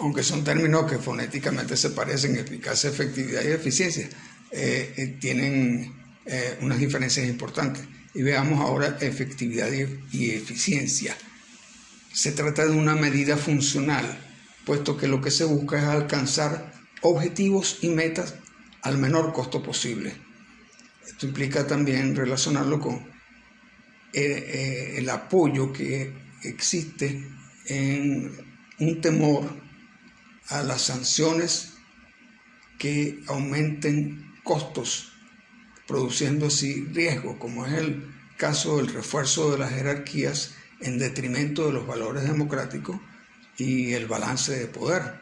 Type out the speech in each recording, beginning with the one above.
aunque son términos que fonéticamente se parecen, eficacia, efectividad y eficiencia, tienen unas diferencias importantes. Y veamos ahora efectividad y eficiencia. Se trata de una medida funcional, puesto que lo que se busca es alcanzar objetivos y metas al menor costo posible. Esto implica también relacionarlo con el apoyo que existe en un temor a las sanciones que aumenten costos, produciendo así riesgo, como es el caso del refuerzo de las jerarquías en detrimento de los valores democráticos y el balance de poder.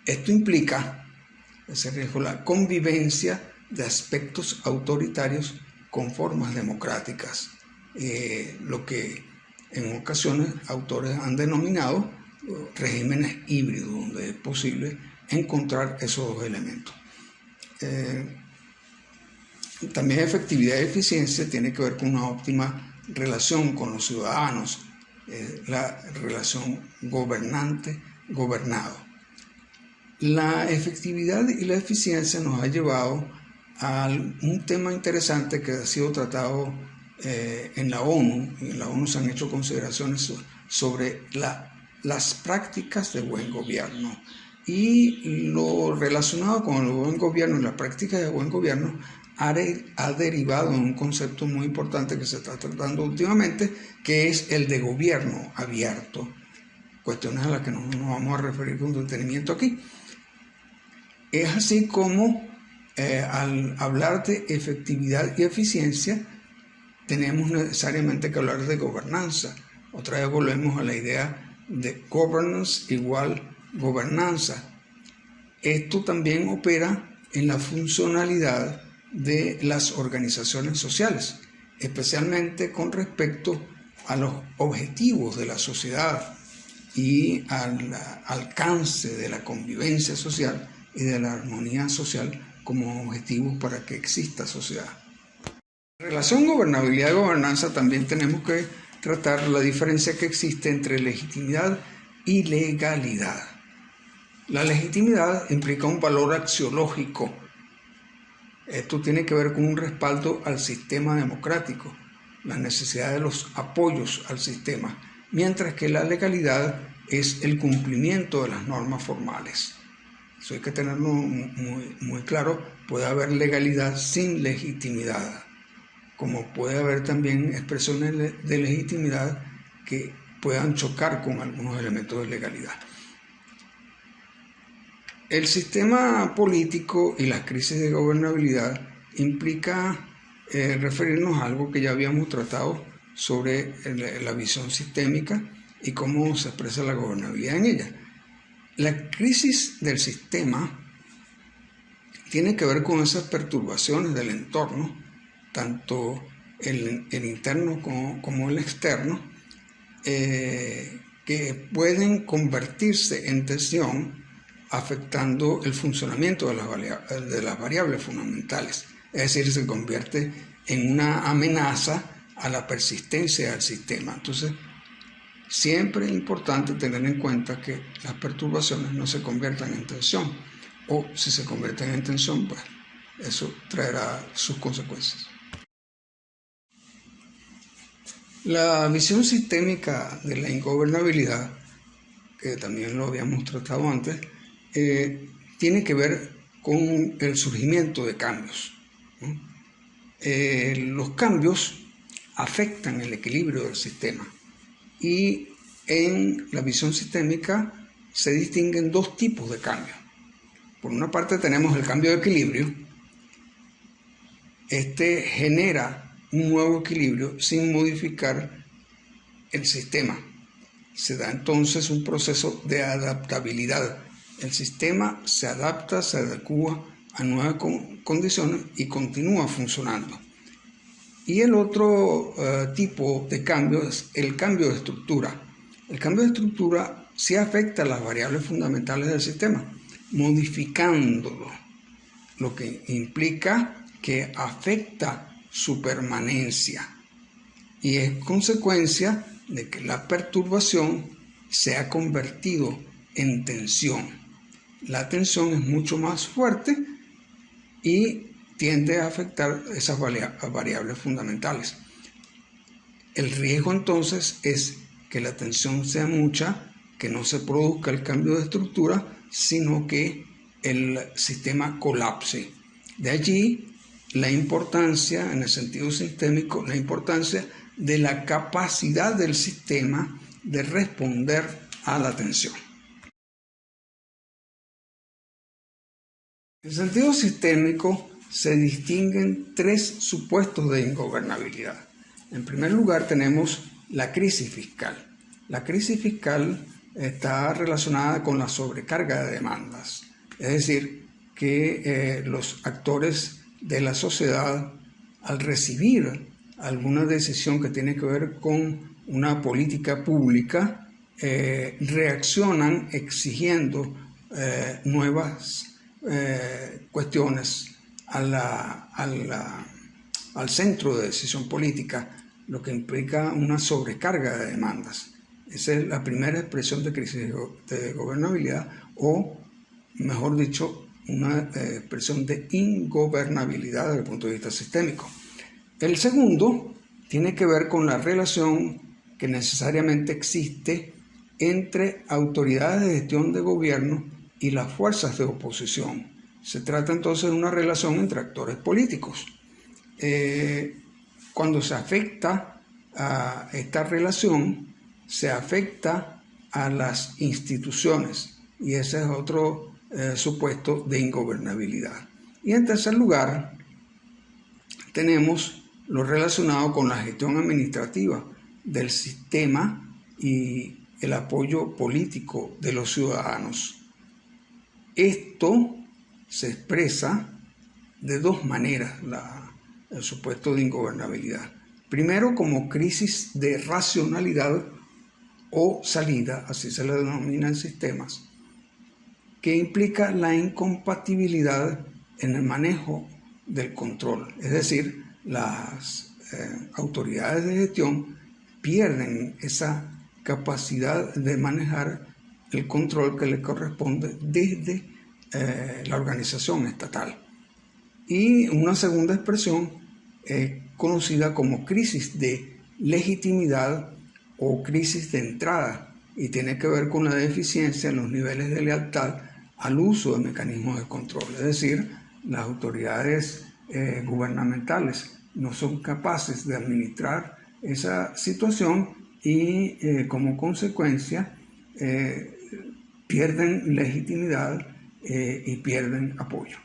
Esto implica, ese riesgo, la convivencia de aspectos autoritarios con formas democráticas, lo que en ocasiones autores han denominado regímenes híbridos, donde es posible encontrar esos dos elementos. También efectividad y eficiencia tiene que ver con una óptima relación con los ciudadanos, la relación gobernante-gobernado. La efectividad y la eficiencia nos ha llevado a un tema interesante que ha sido tratado en la ONU. En la ONU se han hecho consideraciones sobre las prácticas de buen gobierno. Y lo relacionado con el buen gobierno y las prácticas de buen gobierno ha derivado en un concepto muy importante que se está tratando últimamente, que es el de gobierno abierto. Cuestiones a las que no nos vamos a referir con detenimiento aquí. Es así como al hablar de efectividad y eficiencia tenemos necesariamente que hablar de gobernanza. Otra vez volvemos a la idea de governance igual gobernanza. Esto también opera en la funcionalidad de las organizaciones sociales, especialmente con respecto a los objetivos de la sociedad y al alcance de la convivencia social y de la armonía social como objetivos para que exista sociedad. En relación gobernabilidad y gobernanza también tenemos que tratar la diferencia que existe entre legitimidad y legalidad. La legitimidad implica un valor axiológico. Esto tiene que ver con un respaldo al sistema democrático, la necesidad de los apoyos al sistema, mientras que la legalidad es el cumplimiento de las normas formales. Eso hay que tenerlo muy claro. Puede haber legalidad sin legitimidad, como puede haber también expresiones de legitimidad que puedan chocar con algunos elementos de legalidad. El sistema político y las crisis de gobernabilidad implica referirnos a algo que ya habíamos tratado sobre la visión sistémica y cómo se expresa la gobernabilidad en ella. La crisis del sistema tiene que ver con esas perturbaciones del entorno, tanto el interno como el externo, que pueden convertirse en tensión, afectando el funcionamiento de las variables fundamentales. Es decir, se convierte en una amenaza a la persistencia del sistema. Entonces, siempre es importante tener en cuenta que las perturbaciones no se conviertan en tensión, o si se convierten en tensión, pues eso traerá sus consecuencias. La visión sistémica de la ingobernabilidad, que también lo habíamos tratado antes, tiene que ver con el surgimiento de cambios, ¿no? Los cambios afectan el equilibrio del sistema, y en la visión sistémica se distinguen dos tipos de cambios. Por una parte tenemos el cambio de equilibrio. Este genera un nuevo equilibrio sin modificar el sistema. Se da entonces un proceso de adaptabilidad. El sistema se adapta, se adecúa a nuevas condiciones y continúa funcionando. Y el otro tipo de cambio es el cambio de estructura. El cambio de estructura sí afecta a las variables fundamentales del sistema, modificándolo, lo que implica que afecta su permanencia y es consecuencia de que la perturbación se ha convertido en tensión. La tensión es mucho más fuerte y tiende a afectar esas variables fundamentales. El riesgo entonces es que la tensión sea mucha, que no se produzca el cambio de estructura, sino que el sistema colapse. De allí la importancia, en el sentido sistémico, la importancia de la capacidad del sistema de responder a la tensión. En el sentido sistémico se distinguen tres supuestos de ingobernabilidad. En primer lugar tenemos la crisis fiscal. La crisis fiscal está relacionada con la sobrecarga de demandas, es decir, que los actores de la sociedad, al recibir alguna decisión que tiene que ver con una política pública, reaccionan exigiendo nuevas cuestiones al centro de decisión política, lo que implica una sobrecarga de demandas. Esa es la primera expresión de crisis de gobernabilidad, o mejor dicho, una expresión de ingobernabilidad desde el punto de vista sistémico. El segundo tiene que ver con la relación que necesariamente existe entre autoridades de gestión de gobierno y las fuerzas de oposición. Se trata entonces de una relación entre actores políticos. Cuando se afecta a esta relación, se afecta a las instituciones, y ese es otro supuesto de ingobernabilidad. Y en tercer lugar, tenemos lo relacionado con la gestión administrativa del sistema y el apoyo político de los ciudadanos. Esto se expresa de dos maneras, el supuesto de ingobernabilidad. Primero, como crisis de racionalidad o salida, así se le denomina en sistemas, que implica la incompatibilidad en el manejo del control. Es decir, las autoridades de gestión pierden esa capacidad de manejar el control que les corresponde desde la organización estatal. Y una segunda expresión conocida como crisis de legitimidad o crisis de entrada, y tiene que ver con la deficiencia en los niveles de lealtad al uso de mecanismos de control. Es decir, las autoridades gubernamentales no son capaces de administrar esa situación y como consecuencia pierden legitimidad y pierden apoyo.